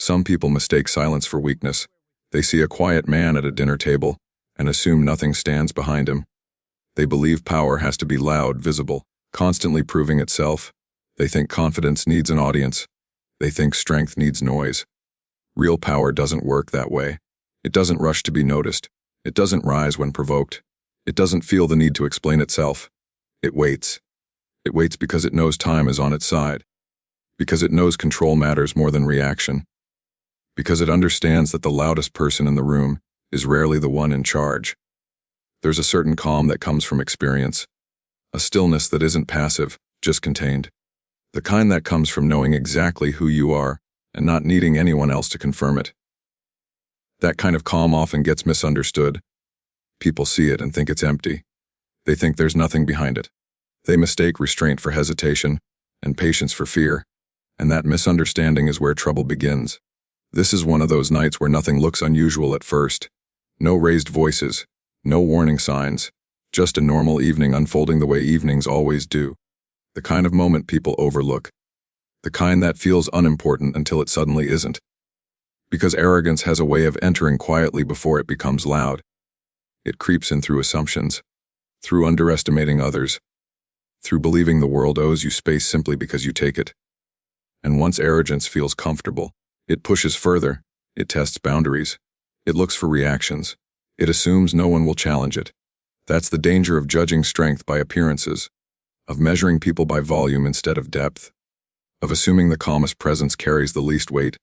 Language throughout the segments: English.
Some people mistake silence for weakness. They see a quiet man at a dinner table and assume nothing stands behind him. They believe power has to be loud, visible, constantly proving itself. They think confidence needs an audience. They think strength needs noise. Real power doesn't work that way. It doesn't rush to be noticed. It doesn't rise when provoked. It doesn't feel the need to explain itself. It waits. It waits because it knows time is on its side. Because it knows control matters more than reaction. Because it understands that the loudest person in the room is rarely the one in charge. There's a certain calm that comes from experience. A stillness that isn't passive, just contained. The kind that comes from knowing exactly who you are and not needing anyone else to confirm it. That kind of calm often gets misunderstood. People see it and think it's empty. They think there's nothing behind it. They mistake restraint for hesitation and patience for fear, and that misunderstanding is where trouble begins. This is one of those nights where nothing looks unusual at first. No raised voices, no warning signs, just a normal evening unfolding the way evenings always do. The kind of moment people overlook. The kind that feels unimportant until it suddenly isn't. Because arrogance has a way of entering quietly before it becomes loud. It creeps in through assumptions, through underestimating others, through believing the world owes you space simply because you take it. And once arrogance feels comfortable, it pushes further, it tests boundaries, it looks for reactions, it assumes no one will challenge it. That's the danger of judging strength by appearances, of measuring people by volume instead of depth, of assuming the calmest presence carries the least weight.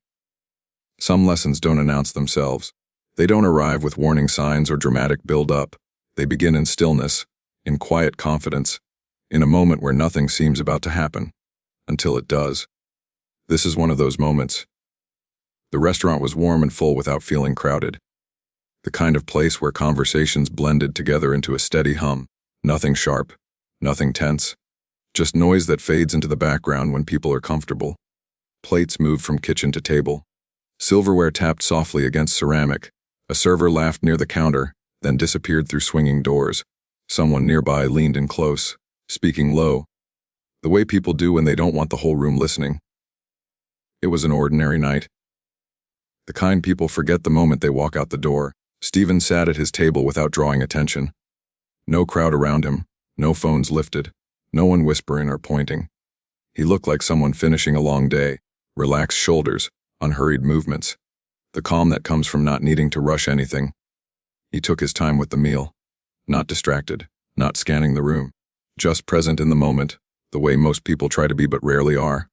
Some lessons don't announce themselves. They don't arrive with warning signs or dramatic build-up. They begin in stillness, in quiet confidence, in a moment where nothing seems about to happen, until it does. This is one of those moments. The restaurant was warm and full without feeling crowded. The kind of place where conversations blended together into a steady hum. Nothing sharp, nothing tense. Just noise that fades into the background when people are comfortable. Plates moved from kitchen to table. Silverware tapped softly against ceramic. A server laughed near the counter, then disappeared through swinging doors. Someone nearby leaned in close, speaking low, the way people do when they don't want the whole room listening. It was an ordinary night. The kind people forget the moment they walk out the door. Steven sat at his table without drawing attention. No crowd around him, no phones lifted, no one whispering or pointing. He looked like someone finishing a long day, relaxed shoulders, unhurried movements. The calm that comes from not needing to rush anything. He took his time with the meal. Not distracted, not scanning the room. Just present in the moment, the way most people try to be but rarely are.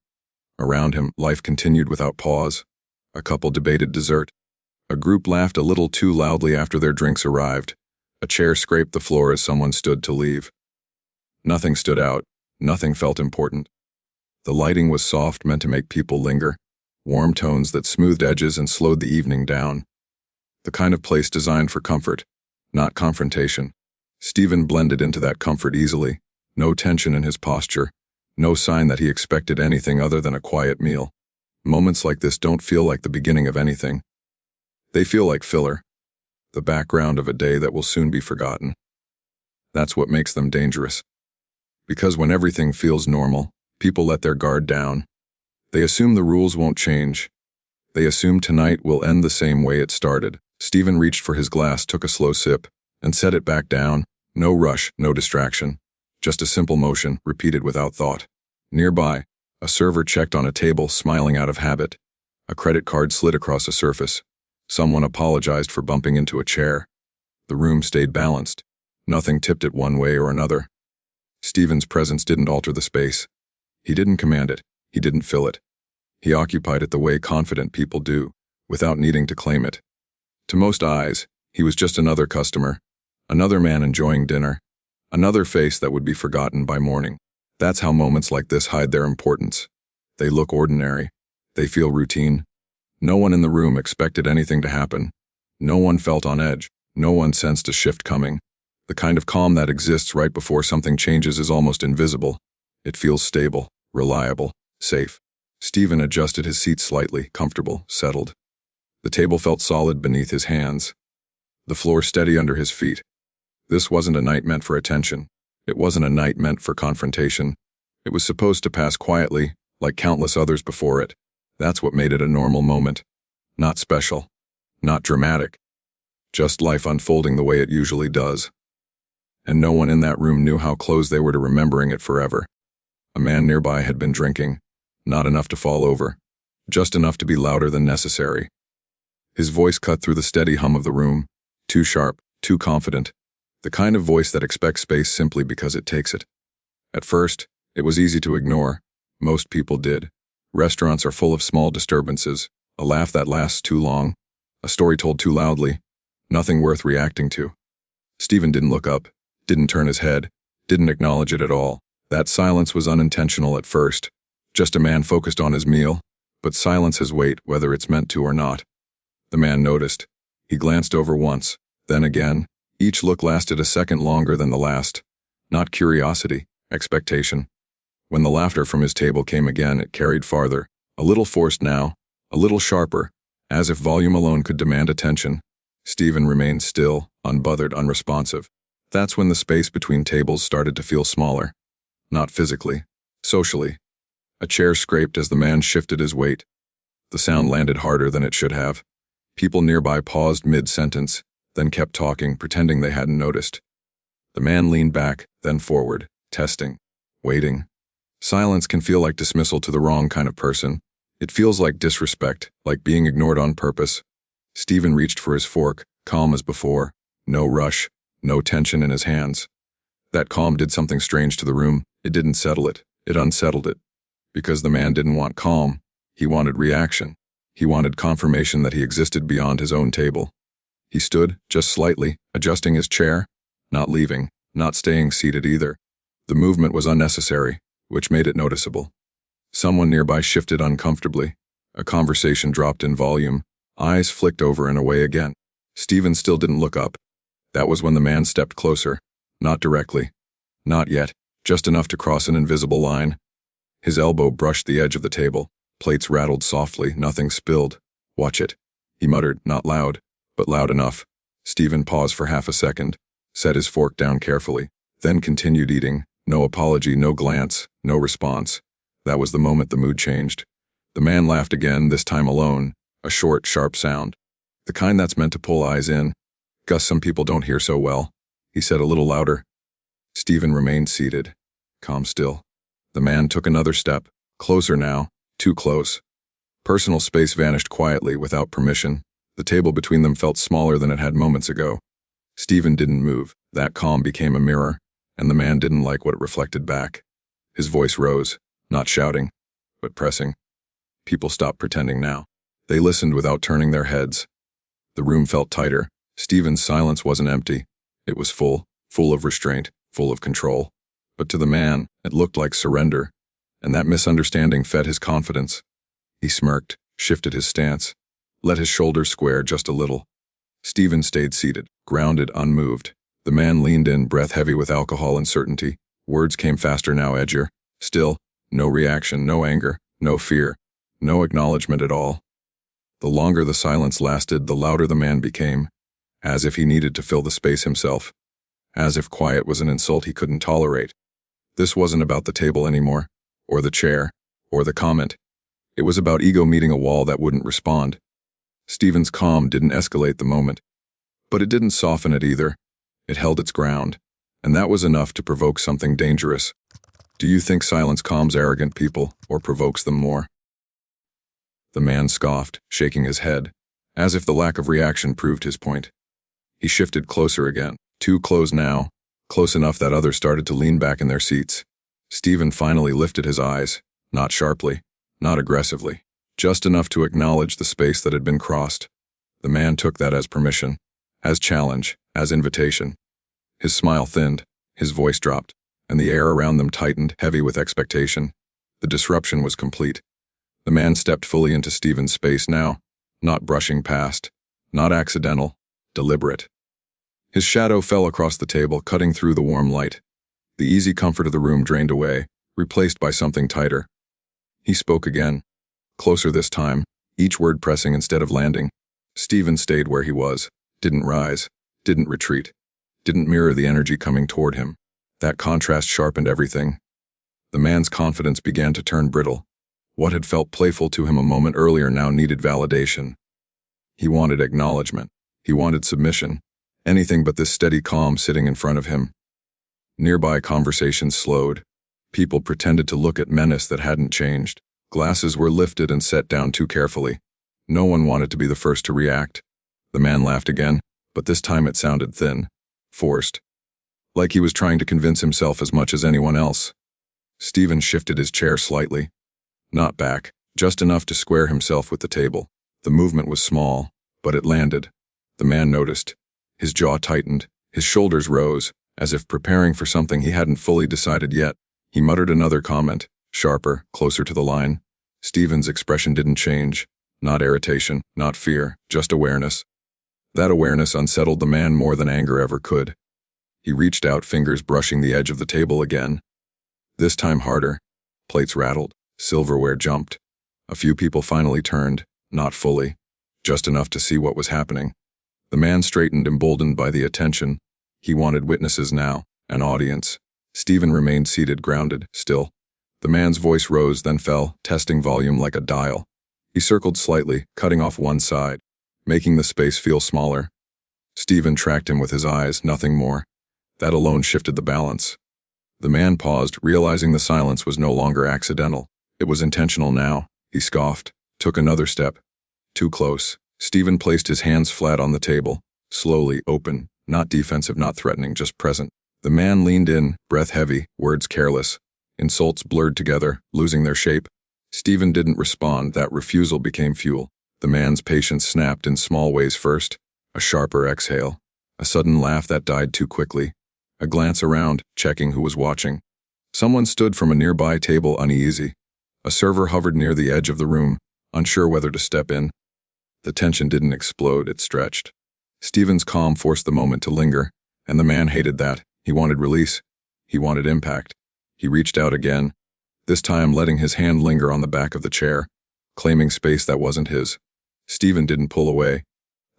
Around him, life continued without pause. A couple debated dessert. A group laughed a little too loudly after their drinks arrived. A chair scraped the floor as someone stood to leave. Nothing stood out. Nothing felt important. The lighting was soft, meant to make people linger. Warm tones that smoothed edges and slowed the evening down. The kind of place designed for comfort, not confrontation. Steven blended into that comfort easily. No tension in his posture. No sign that he expected anything other than a quiet meal. Moments like this don't feel like the beginning of anything. They feel like filler. The background of a day that will soon be forgotten. That's what makes them dangerous. Because when everything feels normal, people let their guard down. They assume the rules won't change. They assume tonight will end the same way it started. Steven reached for his glass, took a slow sip, and set it back down. No rush, no distraction. Just a simple motion, repeated without thought. Nearby, a server checked on a table, smiling out of habit. A credit card slid across a surface. Someone apologized for bumping into a chair. The room stayed balanced. Nothing tipped it one way or another. Steven's presence didn't alter the space. He didn't command it. He didn't fill it. He occupied it the way confident people do, without needing to claim it. To most eyes, he was just another customer, another man enjoying dinner, another face that would be forgotten by morning. That's how moments like this hide their importance. They look ordinary. They feel routine. No one in the room expected anything to happen. No one felt on edge. No one sensed a shift coming. The kind of calm that exists right before something changes is almost invisible. It feels stable, reliable, safe. Steven adjusted his seat slightly, comfortable, settled. The table felt solid beneath his hands. The floor steady under his feet. This wasn't a night meant for attention. It wasn't a night meant for confrontation. It was supposed to pass quietly, like countless others before it. That's what made it a normal moment. Not special. Not dramatic. Just life unfolding the way it usually does. And no one in that room knew how close they were to remembering it forever. A man nearby had been drinking, not enough to fall over, just enough to be louder than necessary. His voice cut through the steady hum of the room, too sharp, too confident, the kind of voice that expects space simply because it takes it. At first, it was easy to ignore. Most people did. Restaurants are full of small disturbances, a laugh that lasts too long, a story told too loudly, nothing worth reacting to. Steven didn't look up, didn't turn his head, didn't acknowledge it at all. That silence was unintentional at first, just a man focused on his meal, but silence has weight whether it's meant to or not. The man noticed. He glanced over once, then again. Each look lasted a second longer than the last. Not curiosity, expectation. When the laughter from his table came again, it carried farther, a little forced now, a little sharper, as if volume alone could demand attention. Steven remained still, unbothered, unresponsive. That's when the space between tables started to feel smaller. Not physically, socially. A chair scraped as the man shifted his weight. The sound landed harder than it should have. People nearby paused mid-sentence, then kept talking, pretending they hadn't noticed. The man leaned back, then forward, testing, waiting. Silence can feel like dismissal to the wrong kind of person. It feels like disrespect, like being ignored on purpose. Steven reached for his fork, calm as before. No rush, no tension in his hands. That calm did something strange to the room. It didn't settle it, it unsettled it. Because the man didn't want calm, he wanted reaction. He wanted confirmation that he existed beyond his own table. He stood, just slightly, adjusting his chair, not leaving, not staying seated either. The movement was unnecessary, which made it noticeable. Someone nearby shifted uncomfortably. A conversation dropped in volume. Eyes flicked over and away again. Steven still didn't look up. That was when the man stepped closer. Not directly. Not yet, just enough to cross an invisible line. His elbow brushed the edge of the table. Plates rattled softly, nothing spilled. "Watch it," he muttered, not loud, but loud enough. Steven paused for half a second, set his fork down carefully, then continued eating. No apology, no glance, no response. That was the moment the mood changed. The man laughed again, this time alone, a short, sharp sound. The kind that's meant to pull eyes in. "Gus, some people don't hear so well," he said a little louder. Steven remained seated, calm still. The man took another step, closer now, too close. Personal space vanished quietly, without permission. The table between them felt smaller than it had moments ago. Steven didn't move. That calm became a mirror, and the man didn't like what it reflected back. His voice rose, not shouting, but pressing. People stopped pretending now. They listened without turning their heads. The room felt tighter. Steven's silence wasn't empty. It was full of restraint, full of control. But to the man, it looked like surrender, and that misunderstanding fed his confidence. He smirked, shifted his stance, let his shoulders square just a little. Steven stayed seated, grounded, unmoved. The man leaned in, breath heavy with alcohol and certainty. Words came faster now, edgier. Still, no reaction, no anger, no fear, no acknowledgement at all. The longer the silence lasted, the louder the man became, as if he needed to fill the space himself, as if quiet was an insult he couldn't tolerate. This wasn't about the table anymore, or the chair, or the comment. It was about ego meeting a wall that wouldn't respond. Steven's calm didn't escalate the moment, but it didn't soften it either. It held its ground, and that was enough to provoke something dangerous. Do you think silence calms arrogant people, or provokes them more? The man scoffed, shaking his head, as if the lack of reaction proved his point. He shifted closer again, too close now, close enough that others started to lean back in their seats. Steven finally lifted his eyes, not sharply, not aggressively, just enough to acknowledge the space that had been crossed. The man took that as permission, as challenge, as invitation. His smile thinned, his voice dropped, and the air around them tightened, heavy with expectation. The disruption was complete. The man stepped fully into Steven's space now, not brushing past, not accidental, deliberate. His shadow fell across the table, cutting through the warm light. The easy comfort of the room drained away, replaced by something tighter. He spoke again, closer this time, each word pressing instead of landing. Steven stayed where he was, didn't rise, didn't retreat, didn't mirror the energy coming toward him. That contrast sharpened everything. The man's confidence began to turn brittle. What had felt playful to him a moment earlier now needed validation. He wanted acknowledgement. He wanted submission. Anything but this steady calm sitting in front of him. Nearby conversations slowed. People pretended to look at menace that hadn't changed. Glasses were lifted and set down too carefully. No one wanted to be the first to react. The man laughed again, but this time it sounded thin, forced, like he was trying to convince himself as much as anyone else. Steven shifted his chair slightly. Not back, just enough to square himself with the table. The movement was small, but it landed. The man noticed. His jaw tightened, his shoulders rose, as if preparing for something he hadn't fully decided yet. He muttered another comment, sharper, closer to the line. Steven's expression didn't change. Not irritation, not fear, just awareness. That awareness unsettled the man more than anger ever could. He reached out, fingers brushing the edge of the table again. This time harder. Plates rattled, silverware jumped. A few people finally turned, not fully, just enough to see what was happening. The man straightened, emboldened by the attention. He wanted witnesses now, an audience. Steven remained seated, grounded, still. The man's voice rose, then fell, testing volume like a dial. He circled slightly, cutting off one side, making the space feel smaller. Steven tracked him with his eyes, nothing more. That alone shifted the balance. The man paused, realizing the silence was no longer accidental. It was intentional now. He scoffed, took another step. Too close. Steven placed his hands flat on the table, slowly, open, not defensive, not threatening, just present. The man leaned in, breath heavy, words careless. Insults blurred together, losing their shape. Steven didn't respond. That refusal became fuel. The man's patience snapped in small ways first. A sharper exhale. A sudden laugh that died too quickly. A glance around, checking who was watching. Someone stood from a nearby table, uneasy. A server hovered near the edge of the room, unsure whether to step in. The tension didn't explode, it stretched. Steven's calm forced the moment to linger, and the man hated that. He wanted release. He wanted impact. He reached out again, this time letting his hand linger on the back of the chair, claiming space that wasn't his. Steven didn't pull away.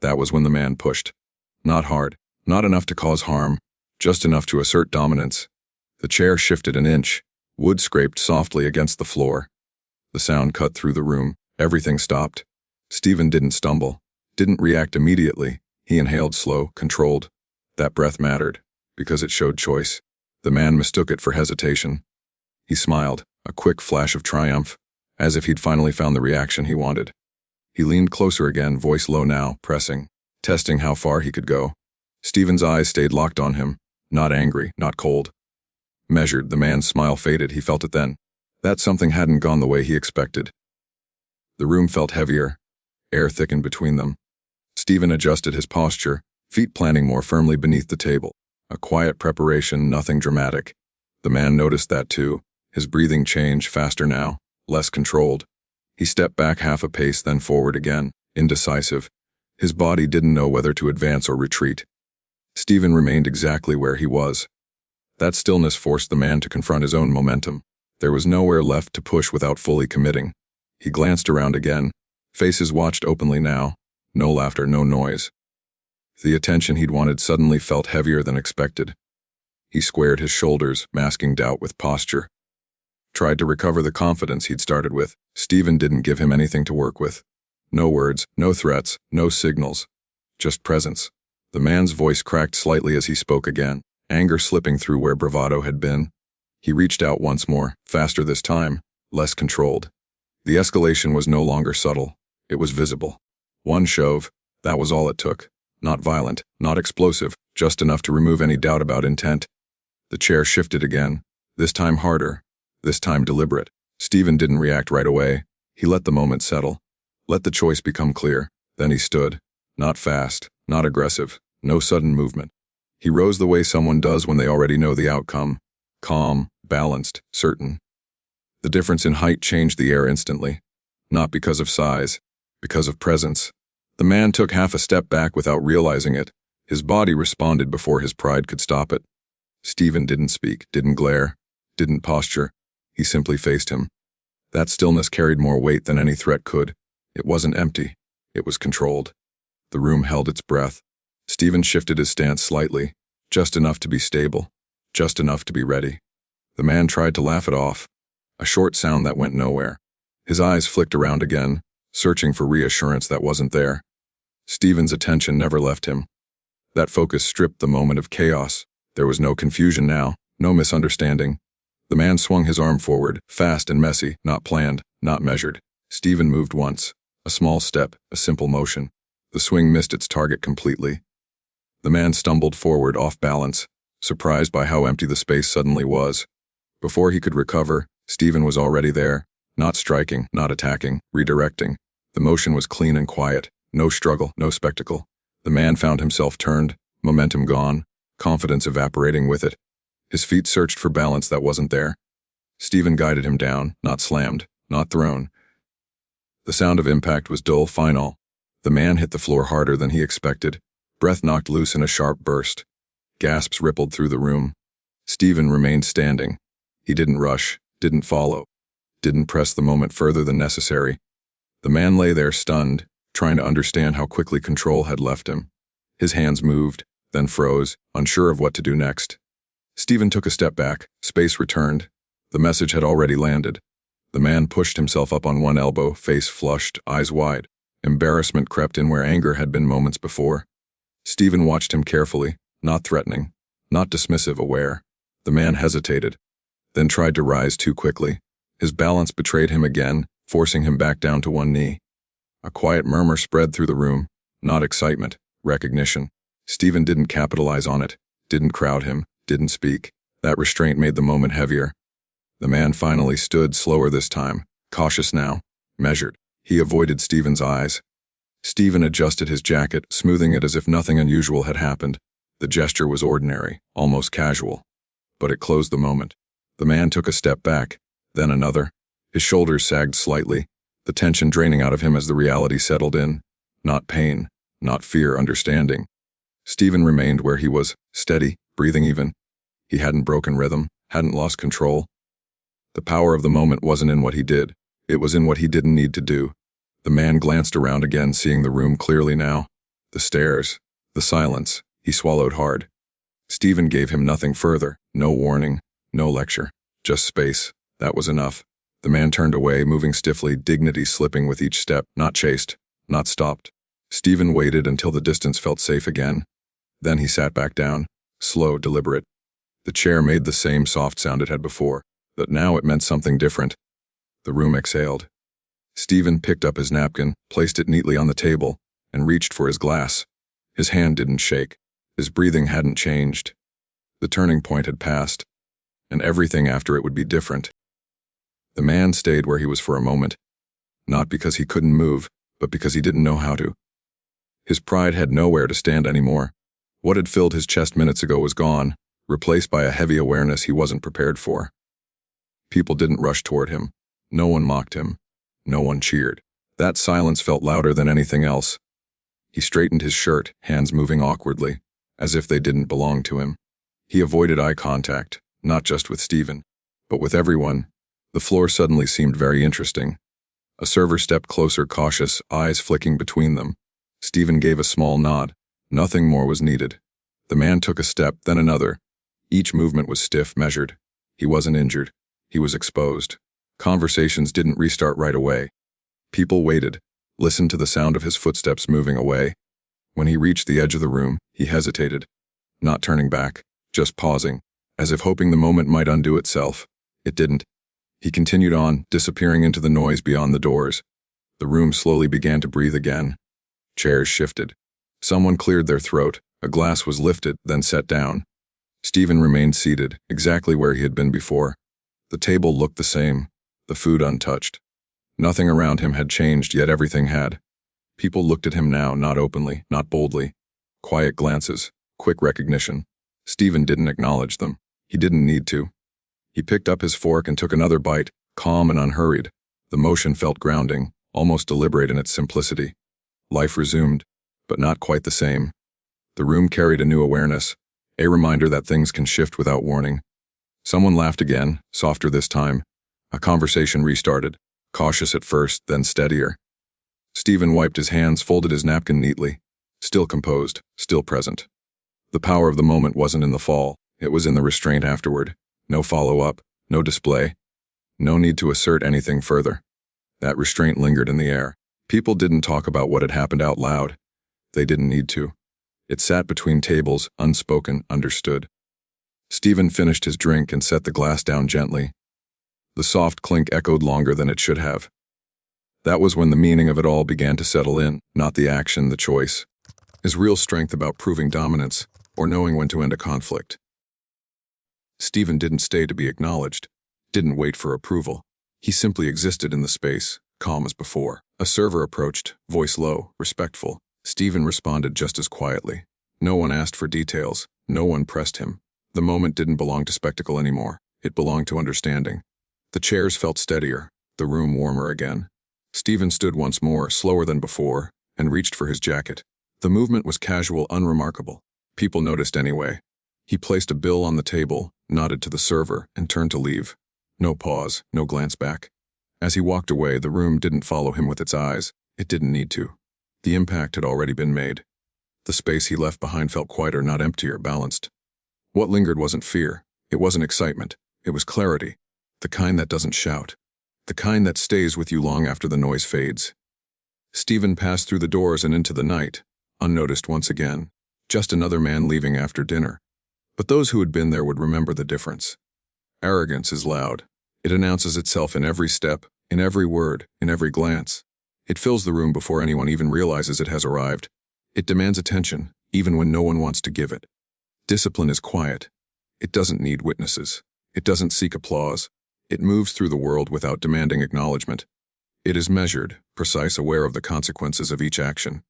That was when the man pushed. Not hard, not enough to cause harm, just enough to assert dominance. The chair shifted an inch. Wood scraped softly against the floor. The sound cut through the room. Everything stopped. Steven didn't stumble, didn't react immediately. He inhaled slow, controlled. That breath mattered, because it showed choice. The man mistook it for hesitation. He smiled, a quick flash of triumph, as if he'd finally found the reaction he wanted. He leaned closer again, voice low now, pressing, testing how far he could go. Steven's eyes stayed locked on him, not angry, not cold. Measured, the man's smile faded, he felt it then. That something hadn't gone the way he expected. The room felt heavier. Air thickened between them. Steven adjusted his posture, feet planting more firmly beneath the table. A quiet preparation, nothing dramatic. The man noticed that too, his breathing changed, faster now, less controlled. He stepped back half a pace, then forward again, indecisive. His body didn't know whether to advance or retreat. Steven remained exactly where he was. That stillness forced the man to confront his own momentum. There was nowhere left to push without fully committing. He glanced around again. Faces watched openly now. No laughter, no noise. The attention he'd wanted suddenly felt heavier than expected. He squared his shoulders, masking doubt with posture. Tried to recover the confidence he'd started with. Steven didn't give him anything to work with. No words, no threats, no signals. Just presence. The man's voice cracked slightly as he spoke again, anger slipping through where bravado had been. He reached out once more, faster this time, less controlled. The escalation was no longer subtle. It was visible. One shove, that was all it took. Not violent, not explosive, just enough to remove any doubt about intent. The chair shifted again, this time harder, this time deliberate. Steven didn't react right away. He let the moment settle. Let the choice become clear. Then he stood. Not fast, not aggressive, no sudden movement. He rose the way someone does when they already know the outcome. Calm, balanced, certain. The difference in height changed the air instantly. Not because of size, because of presence. The man took half a step back without realizing it. His body responded before his pride could stop it. Steven didn't speak, didn't glare, didn't posture. He simply faced him. That stillness carried more weight than any threat could. It wasn't empty. It was controlled. The room held its breath. Steven shifted his stance slightly, just enough to be stable, just enough to be ready. The man tried to laugh it off. A short sound that went nowhere. His eyes flicked around again, searching for reassurance that wasn't there. Steven's attention never left him. That focus stripped the moment of chaos. There was no confusion now, no misunderstanding. The man swung his arm forward, fast and messy, not planned, not measured. Steven moved once. A small step, a simple motion. The swing missed its target completely. The man stumbled forward off balance, surprised by how empty the space suddenly was. Before he could recover, Steven was already there, not striking, not attacking, redirecting. The motion was clean and quiet, no struggle, no spectacle. The man found himself turned, momentum gone, confidence evaporating with it. His feet searched for balance that wasn't there. Steven guided him down, not slammed, not thrown. The sound of impact was dull, final. The man hit the floor harder than he expected. Breath knocked loose in a sharp burst. Gasps rippled through the room. Steven remained standing. He didn't rush, didn't follow, didn't press the moment further than necessary. The man lay there stunned, trying to understand how quickly control had left him. His hands moved, then froze, unsure of what to do next. Steven took a step back, space returned. The message had already landed. The man pushed himself up on one elbow, face flushed, eyes wide. Embarrassment crept in where anger had been moments before. Steven watched him carefully, not threatening, not dismissive, aware. The man hesitated, then tried to rise too quickly. His balance betrayed him again, forcing him back down to one knee. A quiet murmur spread through the room, not excitement, recognition. Steven didn't capitalize on it, didn't crowd him, didn't speak. That restraint made the moment heavier. The man finally stood, slower this time, cautious now, measured. He avoided Steven's eyes. Steven adjusted his jacket, smoothing it as if nothing unusual had happened. The gesture was ordinary, almost casual. But it closed the moment. The man took a step back, then another. His shoulders sagged slightly, the tension draining out of him as the reality settled in. Not pain, not fear, understanding. Steven remained where he was, steady, breathing even. He hadn't broken rhythm, hadn't lost control. The power of the moment wasn't in what he did. It was in what he didn't need to do. The man glanced around again, seeing the room clearly now. The stairs, the silence. He swallowed hard. Steven gave him nothing further, no warning, no lecture, just space. That was enough. The man turned away, moving stiffly, dignity slipping with each step, not chased, not stopped. Steven waited until the distance felt safe again. Then he sat back down, slow, deliberate. The chair made the same soft sound it had before, but now it meant something different. The room exhaled. Steven picked up his napkin, placed it neatly on the table, and reached for his glass. His hand didn't shake. His breathing hadn't changed. The turning point had passed, and everything after it would be different. The man stayed where he was for a moment, not because he couldn't move, but because he didn't know how to. His pride had nowhere to stand anymore. What had filled his chest minutes ago was gone, replaced by a heavy awareness he wasn't prepared for. People didn't rush toward him. No one mocked him. No one cheered. That silence felt louder than anything else. He straightened his shirt, hands moving awkwardly, as if they didn't belong to him. He avoided eye contact, not just with Steven, but with everyone. The floor suddenly seemed very interesting. A server stepped closer, cautious, eyes flicking between them. Steven gave a small nod. Nothing more was needed. The man took a step, then another. Each movement was stiff, measured. He wasn't injured. He was exposed. Conversations didn't restart right away. People waited, listened to the sound of his footsteps moving away. When he reached the edge of the room, he hesitated, not turning back, just pausing, as if hoping the moment might undo itself. It didn't. He continued on, disappearing into the noise beyond the doors. The room slowly began to breathe again. Chairs shifted. Someone cleared their throat. A glass was lifted, then set down. Steven remained seated, exactly where he had been before. The table looked the same, the food untouched. Nothing around him had changed, yet everything had. People looked at him now, not openly, not boldly. Quiet glances, quick recognition. Steven didn't acknowledge them. He didn't need to. He picked up his fork and took another bite, calm and unhurried. The motion felt grounding, almost deliberate in its simplicity. Life resumed, but not quite the same. The room carried a new awareness, a reminder that things can shift without warning. Someone laughed again, softer this time. A conversation restarted, cautious at first, then steadier. Steven wiped his hands, folded his napkin neatly. Still composed, still present. The power of the moment wasn't in the fall, it was in the restraint afterward. No follow-up, no display. No need to assert anything further. That restraint lingered in the air. People didn't talk about what had happened out loud. They didn't need to. It sat between tables, unspoken, understood. Steven finished his drink and set the glass down gently. The soft clink echoed longer than it should have. That was when the meaning of it all began to settle in, not the action, the choice. Is real strength about proving dominance, or knowing when to end a conflict? Steven didn't stay to be acknowledged, didn't wait for approval. He simply existed in the space, calm as before. A server approached, voice low, respectful. Steven responded just as quietly. No one asked for details, no one pressed him. The moment didn't belong to spectacle anymore, it belonged to understanding. The chairs felt steadier, the room warmer again. Steven stood once more, slower than before, and reached for his jacket. The movement was casual, unremarkable. People noticed anyway. He placed a bill on the table, nodded to the server, and turned to leave. No pause, no glance back. As he walked away, the room didn't follow him with its eyes. It didn't need to. The impact had already been made. The space he left behind felt quieter, not emptier, balanced. What lingered wasn't fear. It wasn't excitement. It was clarity. The kind that doesn't shout. The kind that stays with you long after the noise fades. Steven passed through the doors and into the night, unnoticed once again. Just another man leaving after dinner. But those who had been there would remember the difference. Arrogance is loud. It announces itself in every step, in every word, in every glance. It fills the room before anyone even realizes it has arrived. It demands attention, even when no one wants to give it. Discipline is quiet. It doesn't need witnesses. It doesn't seek applause. It moves through the world without demanding acknowledgement. It is measured, precise, aware of the consequences of each action.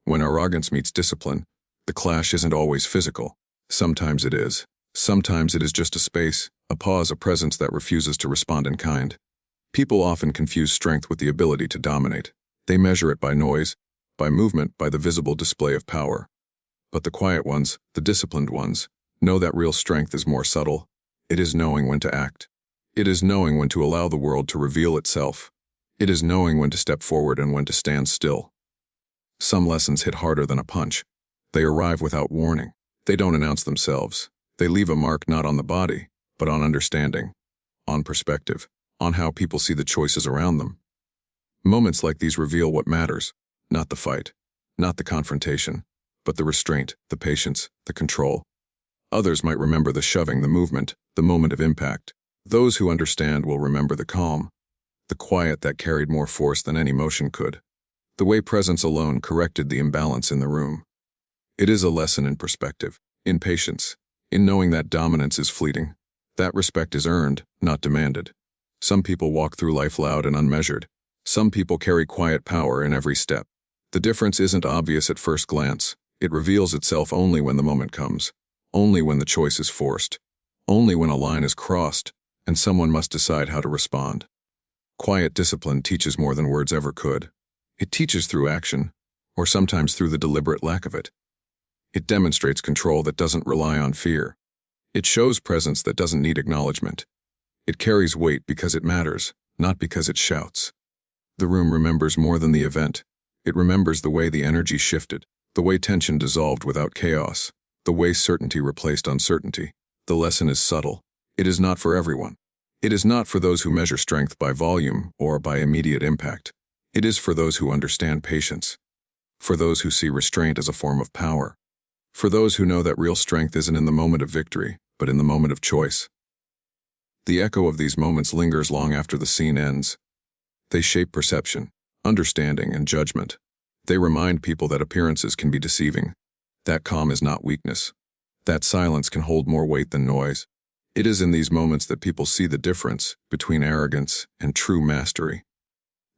When arrogance meets discipline, the clash isn't always physical. Sometimes it is. Sometimes it is just a space, a pause, a presence that refuses to respond in kind. People often confuse strength with the ability to dominate. They measure it by noise, by movement, by the visible display of power. But the quiet ones, the disciplined ones, know that real strength is more subtle. It is knowing when to act. It is knowing when to allow the world to reveal itself. It is knowing when to step forward and when to stand still. Some lessons hit harder than a punch. They arrive without warning. They don't announce themselves. They leave a mark not on the body, but on understanding, on perspective, on how people see the choices around them. Moments like these reveal what matters, not the fight, not the confrontation, but the restraint, the patience, the control. Others might remember the shoving, the movement, the moment of impact. Those who understand will remember the calm, the quiet that carried more force than any motion could. The way presence alone corrected the imbalance in the room. It is a lesson in perspective, in patience, in knowing that dominance is fleeting, that respect is earned, not demanded. Some people walk through life loud and unmeasured. Some people carry quiet power in every step. The difference isn't obvious at first glance. It reveals itself only when the moment comes, only when the choice is forced, only when a line is crossed, and someone must decide how to respond. Quiet discipline teaches more than words ever could. It teaches through action, or sometimes through the deliberate lack of it. It demonstrates control that doesn't rely on fear. It shows presence that doesn't need acknowledgement. It carries weight because it matters, not because it shouts. The room remembers more than the event. It remembers the way the energy shifted, the way tension dissolved without chaos, the way certainty replaced uncertainty. The lesson is subtle. It is not for everyone. It is not for those who measure strength by volume or by immediate impact. It is for those who understand patience, for those who see restraint as a form of power, for those who know that real strength isn't in the moment of victory, but in the moment of choice. The echo of these moments lingers long after the scene ends. They shape perception, understanding, and judgment. They remind people that appearances can be deceiving, that calm is not weakness, that silence can hold more weight than noise. It is in these moments that people see the difference between arrogance and true mastery,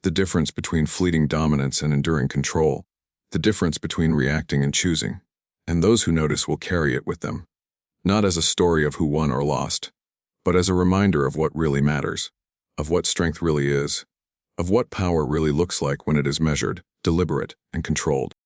the difference between fleeting dominance and enduring control, the difference between reacting and choosing. And those who notice will carry it with them, not as a story of who won or lost, but as a reminder of what really matters, of what strength really is, of what power really looks like when it is measured, deliberate, and controlled.